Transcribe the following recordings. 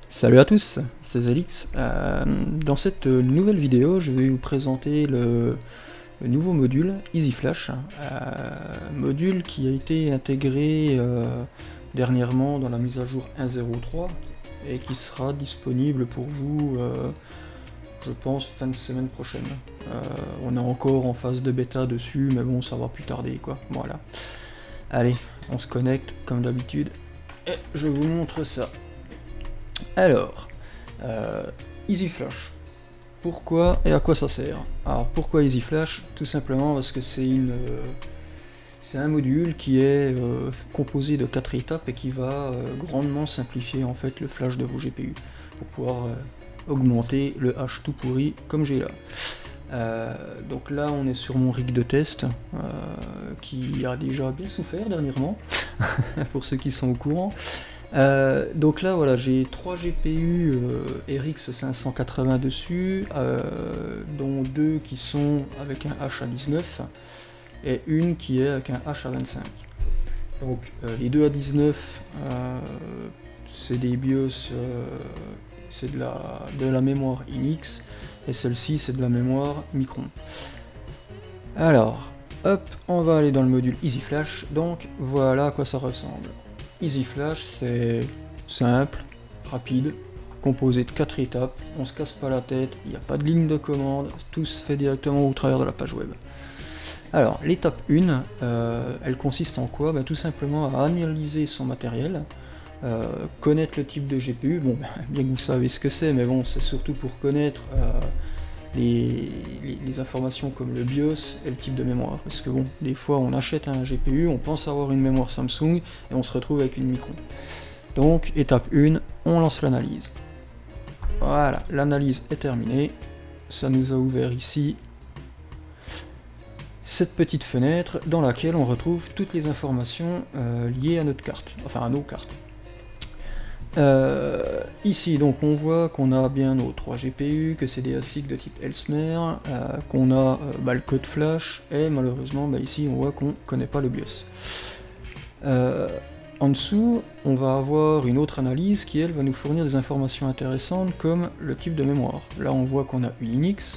Salut à tous, c'est Zelix. Dans cette nouvelle vidéo, je vais vous présenter le nouveau module EasyFlash, module qui a été intégré dernièrement dans la mise à jour 1.0.3 et qui sera disponible pour vous, je pense, fin de semaine prochaine. On est encore en phase de bêta dessus, mais bon, ça va plus tarder, quoi. Voilà. Allez, on se connecte comme d'habitude et je vous montre ça. Alors, EasyFlash. Pourquoi et à quoi ça sert? Alors pourquoi EasyFlash? Tout simplement parce que c'est un module qui est composé de 4 étapes et qui va grandement simplifier en fait le flash de vos GPU pour pouvoir augmenter le H tout pourri comme j'ai là. Donc là on est sur mon rig de test qui a déjà bien souffert dernièrement pour ceux qui sont au courant. Donc là voilà, j'ai 3 GPU RX 580 dessus, dont 2 qui sont avec un H à 19 et une qui est avec un H à 25. Donc les 2 à 19 c'est des BIOS, c'est de la mémoire Inix, et celle-ci c'est de la mémoire Micron. Alors hop, on va aller dans le module EasyFlash. Donc voilà à quoi ça ressemble. EasyFlash, c'est simple, rapide, composé de 4 étapes, on se casse pas la tête, il n'y a pas de ligne de commande, tout se fait directement au travers de la page web. Alors, l'étape 1, elle consiste en quoi? Tout simplement à analyser son matériel, connaître le type de GPU, bon, bien que vous savez ce que c'est, mais bon, c'est surtout pour connaître les informations comme le BIOS et le type de mémoire, parce que bon, des fois on achète un GPU, on pense avoir une mémoire Samsung et on se retrouve avec une Micron. Donc étape 1, on lance l'analyse. Voilà, l'analyse est terminée, ça nous a ouvert ici cette petite fenêtre dans laquelle on retrouve toutes les informations liées à notre carte, enfin à nos cartes. Ici donc on voit qu'on a bien nos 3 GPU, que c'est des ASIC de type Elsmer, qu'on a le code flash, et malheureusement ici on voit qu'on ne connaît pas le BIOS. En dessous on va avoir une autre analyse qui elle va nous fournir des informations intéressantes comme le type de mémoire. Là on voit qu'on a une Inix,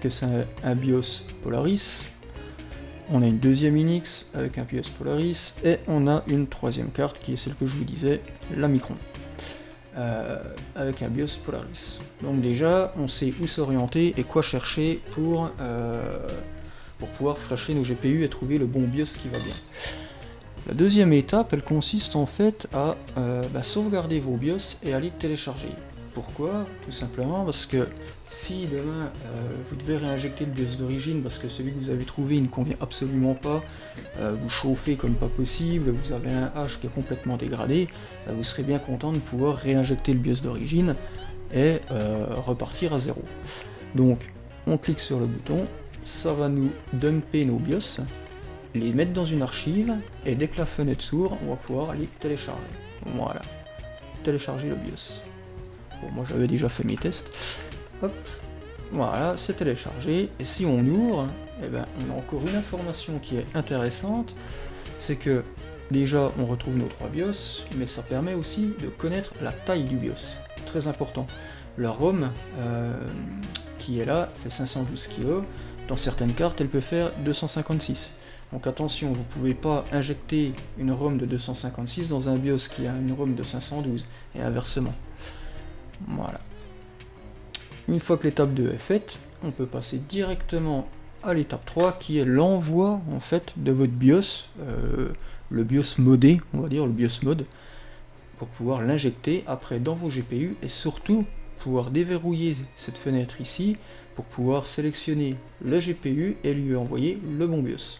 que c'est un BIOS Polaris, on a une deuxième Inix avec un BIOS Polaris, et on a une troisième carte qui est celle que je vous disais, la Micron, avec un BIOS Polaris. Donc déjà, on sait où s'orienter et quoi chercher pour pouvoir flasher nos GPU et trouver le bon BIOS qui va bien. La deuxième étape, elle consiste en fait à sauvegarder vos BIOS et à les télécharger. Pourquoi? Tout simplement parce que si demain vous devez réinjecter le BIOS d'origine parce que celui que vous avez trouvé il ne convient absolument pas, vous chauffez comme pas possible, vous avez un H qui est complètement dégradé, vous serez bien content de pouvoir réinjecter le BIOS d'origine et repartir à zéro. Donc on clique sur le bouton, ça va nous dumper nos BIOS, les mettre dans une archive, et dès que la fenêtre s'ouvre, on va pouvoir les télécharger. Voilà, télécharger le BIOS. Bon, moi j'avais déjà fait mes tests. Hop, voilà, c'est téléchargé. Et si on ouvre, on a encore une information qui est intéressante, c'est que déjà on retrouve nos 3 BIOS, mais ça permet aussi de connaître la taille du BIOS. Très important. La ROM qui est là fait 512 kg. Dans certaines cartes, elle peut faire 256. Donc attention, vous ne pouvez pas injecter une ROM de 256 dans un BIOS qui a une ROM de 512, et inversement. Voilà. Une fois que l'étape 2 est faite, on peut passer directement à l'étape 3 qui est l'envoi en fait de votre BIOS, le BIOS modé, on va dire le BIOS mode, pour pouvoir l'injecter après dans vos GPU et surtout pouvoir déverrouiller cette fenêtre ici pour pouvoir sélectionner le GPU et lui envoyer le bon BIOS.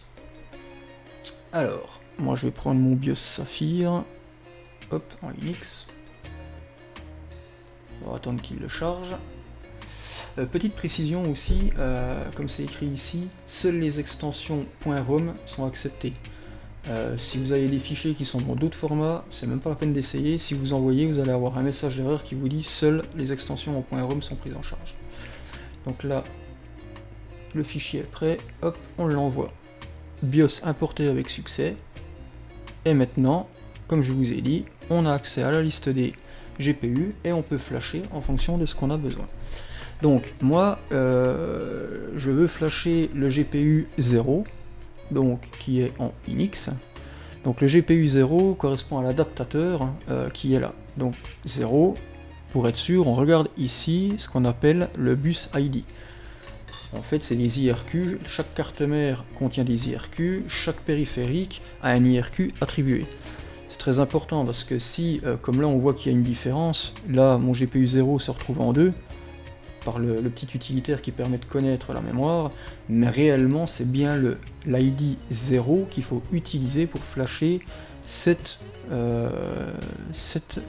Alors, moi je vais prendre mon BIOS Saphir, hop, en Linux. On va attendre qu'il le charge. Petite précision aussi, comme c'est écrit ici, seules les extensions .rom sont acceptées. Si vous avez des fichiers qui sont dans d'autres formats, c'est même pas la peine d'essayer. Si vous envoyez, vous allez avoir un message d'erreur qui vous dit seules les extensions en .rom sont prises en charge. Donc là, le fichier est prêt, hop, on l'envoie. BIOS importé avec succès. Et maintenant, comme je vous ai dit, on a accès à la liste des GPU et on peut flasher en fonction de ce qu'on a besoin. Donc moi je veux flasher le GPU 0, donc qui est en Unix. Donc le GPU 0 correspond à l'adaptateur qui est là. Donc 0, pour être sûr, on regarde ici ce qu'on appelle le bus ID. En fait, c'est les IRQ, chaque carte mère contient des IRQ, chaque périphérique a un IRQ attribué. C'est très important parce que si, comme là on voit qu'il y a une différence, là mon GPU 0 se retrouve en 2, par le petit utilitaire qui permet de connaître la mémoire, mais réellement c'est bien l'ID 0 qu'il faut utiliser pour flasher cette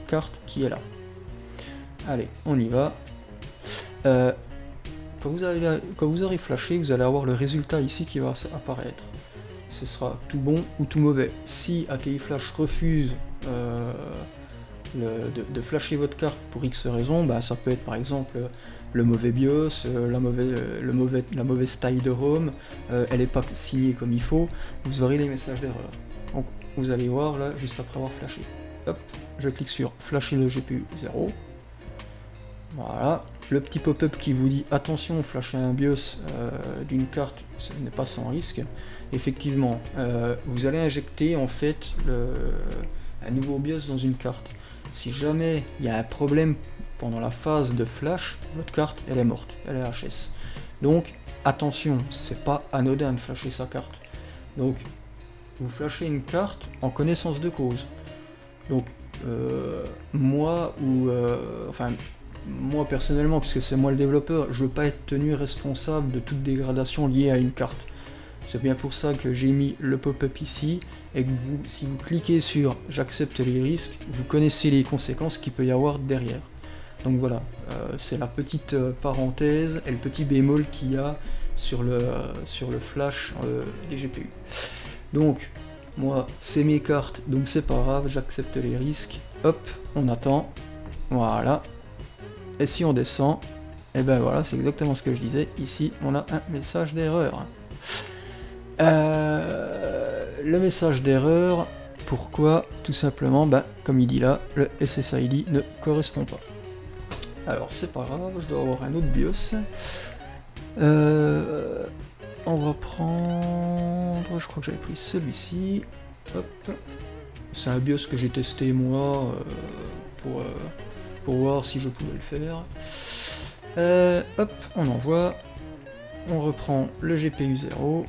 carte qui est là. Allez, on y va. Quand vous aurez flashé, vous allez avoir le résultat ici qui va apparaître. Ce sera tout bon ou tout mauvais. Si ATI Flash refuse de flasher votre carte pour X raison, bah, ça peut être par exemple le mauvais BIOS, la mauvaise taille de ROM, elle n'est pas signée comme il faut, vous aurez les messages d'erreur. Donc vous allez voir là, juste après avoir flashé. Hop, je clique sur flasher le GPU 0. Voilà, le petit pop-up qui vous dit attention, flasher un BIOS d'une carte, ce n'est pas sans risque. Effectivement, vous allez injecter en fait un nouveau BIOS dans une carte. Si jamais il y a un problème pendant la phase de flash, votre carte elle est morte, elle est HS. Donc attention, c'est pas anodin de flasher sa carte. Donc vous flashez une carte en connaissance de cause. Donc moi personnellement, puisque c'est moi le développeur, je veux pas être tenu responsable de toute dégradation liée à une carte. C'est bien pour ça que j'ai mis le pop-up ici, et que si vous cliquez sur « J'accepte les risques », vous connaissez les conséquences qu'il peut y avoir derrière. Donc voilà, c'est la petite parenthèse et le petit bémol qu'il y a sur le flash des GPU. Donc, moi, c'est mes cartes, donc c'est pas grave, j'accepte les risques. Hop, on attend, voilà. Et si on descend, et ben voilà, c'est exactement ce que je disais, ici on a un message d'erreur. Le message d'erreur, pourquoi? Tout simplement, comme il dit là, le SSID ne correspond pas. Alors c'est pas grave, je dois avoir un autre BIOS. On va prendre, je crois que j'avais pris celui-ci. Hop, c'est un BIOS que j'ai testé moi pour voir si je pouvais le faire. Hop, on envoie, on reprend le GPU 0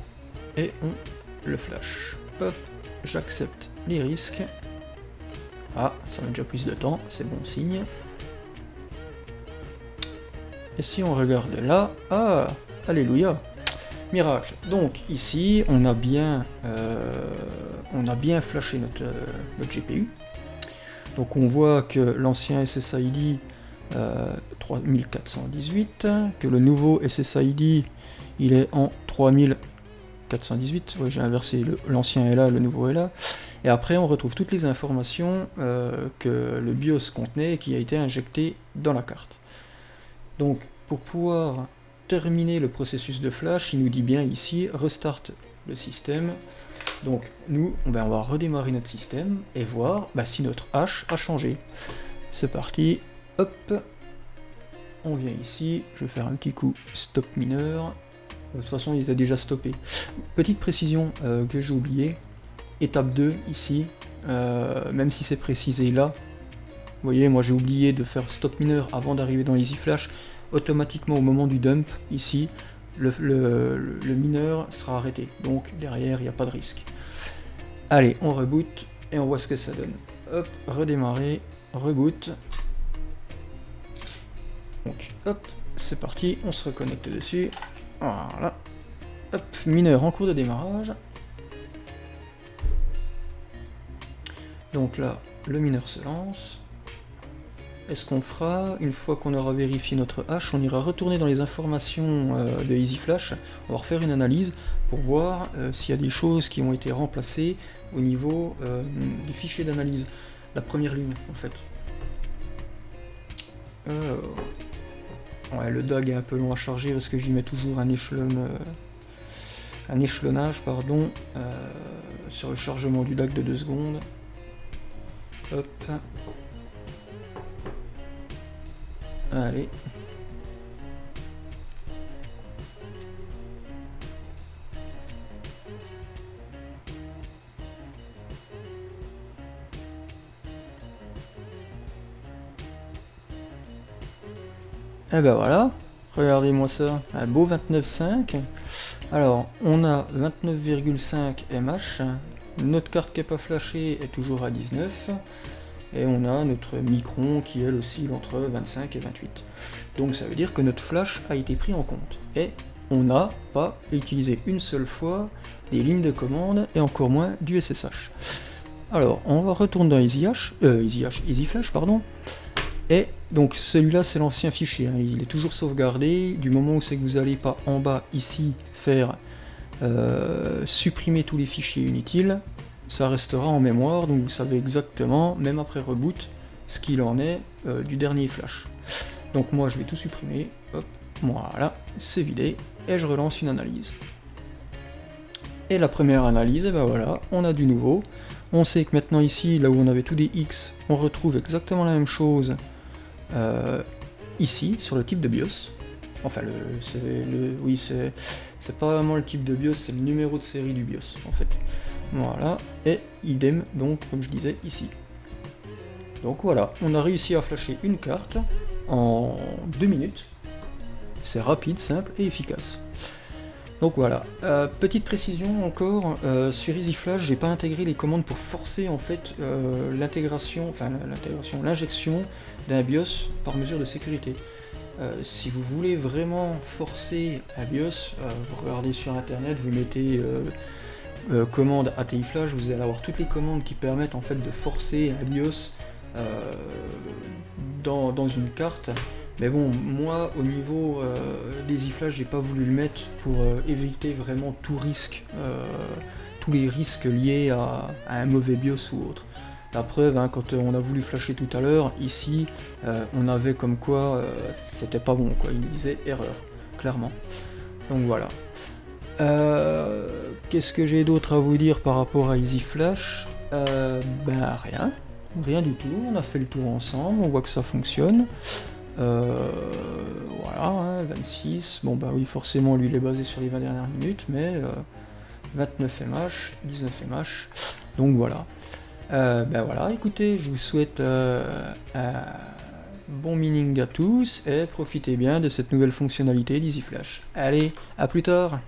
et on le flash. Hop, j'accepte les risques. Ah, ça met déjà plus de temps, c'est bon signe. Et si on regarde là, ah, alléluia, miracle. Donc ici, on a bien flashé notre GPU. Donc on voit que l'ancien SSID 3418, que le nouveau SSID il est en 3418, ouais, j'ai inversé, l'ancien est là, le nouveau est là, et après on retrouve toutes les informations que le BIOS contenait et qui a été injecté dans la carte. Donc pour pouvoir terminer le processus de flash, il nous dit bien ici, restart le système. Donc nous, on va redémarrer notre système et voir si notre hash a changé. C'est parti, hop, on vient ici, je vais faire un petit coup stop mineur. De toute façon il était déjà stoppé. Petite précision que j'ai oublié, étape 2 ici, même si c'est précisé là, vous voyez moi j'ai oublié de faire stop mineur avant d'arriver dans EasyFlash, automatiquement au moment du dump ici, le mineur sera arrêté, donc derrière il n'y a pas de risque. Allez, on reboot et on voit ce que ça donne. Hop, redémarrer, reboot. Donc hop, c'est parti, on se reconnecte dessus. Voilà. Hop, mineur en cours de démarrage. Donc là, le mineur se lance. Et ce qu'on fera, une fois qu'on aura vérifié notre hash, on ira retourner dans les informations de EasyFlash, on va refaire une analyse pour voir s'il y a des choses qui ont été remplacées au niveau du fichier d'analyse, la première ligne en fait. Ouais, le DAG est un peu long à charger parce que j'y mets toujours un échelonnage sur le chargement du DAG de 2 secondes. Hop. Allez. Et ben voilà, regardez-moi ça, un beau 29,5. Alors, on a 29,5 mH, notre carte qui n'est pas flashée est toujours à 19, et on a notre micron qui elle oscille entre 25 et 28. Donc ça veut dire que notre flash a été pris en compte, et on n'a pas utilisé une seule fois des lignes de commande, et encore moins du SSH. Alors, on va retourner dans EasyFlash, pardon. Et donc celui-là c'est l'ancien fichier, hein, il est toujours sauvegardé, du moment où c'est que vous n'allez pas en bas ici faire supprimer tous les fichiers inutiles, ça restera en mémoire, donc vous savez exactement, même après reboot, ce qu'il en est du dernier flash. Donc moi je vais tout supprimer, hop, voilà, c'est vidé, et je relance une analyse. Et la première analyse, et ben voilà, on a du nouveau, on sait que maintenant ici, là où on avait tous des X, on retrouve exactement la même chose ici, sur le type de BIOS. Enfin, oui, c'est pas vraiment le type de BIOS, c'est le numéro de série du BIOS, en fait. Voilà, et idem, donc, comme je disais, ici. Donc voilà, on a réussi à flasher une carte en 2 minutes. C'est rapide, simple et efficace. Donc voilà, petite précision encore, sur EasyFlash, j'ai pas intégré les commandes pour forcer en fait l'injection d'un BIOS par mesure de sécurité. Si vous voulez vraiment forcer un BIOS, vous regardez sur internet, vous mettez commande ATI Flash, vous allez avoir toutes les commandes qui permettent en fait de forcer un BIOS dans une carte. Mais bon, moi, au niveau d'EasyFlash, j'ai pas voulu le mettre pour éviter vraiment tout risque, tous les risques liés à un mauvais BIOS ou autre. La preuve, hein, quand on a voulu flasher tout à l'heure, ici, on avait comme quoi c'était pas bon, quoi. Il disait erreur, clairement. Donc voilà. Qu'est-ce que j'ai d'autre à vous dire par rapport à EasyFlash? Ben rien du tout. On a fait le tour ensemble, on voit que ça fonctionne. Voilà, hein, 26, bon bah oui forcément lui il est basé sur les 20 dernières minutes, mais 29 mH, 19 mH, donc voilà. Ben voilà, écoutez, je vous souhaite un bon mining à tous, et profitez bien de cette nouvelle fonctionnalité d'EasyFlash. Allez, à plus tard.